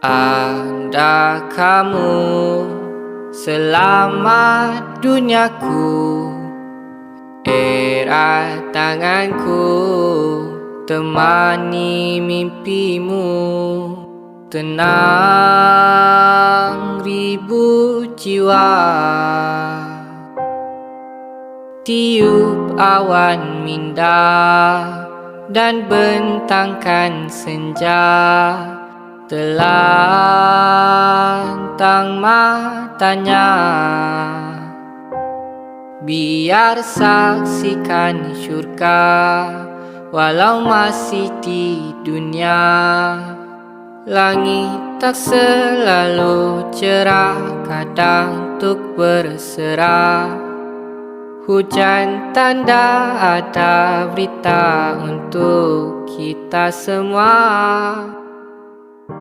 Anda kamu selamat duniaku, erat tanganku temani mimpimu. Tenang ribu jiwa, tiup awan minda dan bentangkan senja, telantang matanya. Biar saksikan syurga walau masih di dunia. Langit tak selalu cerah, kadang untuk berserah. Hujan tanda ada berita untuk kita semua.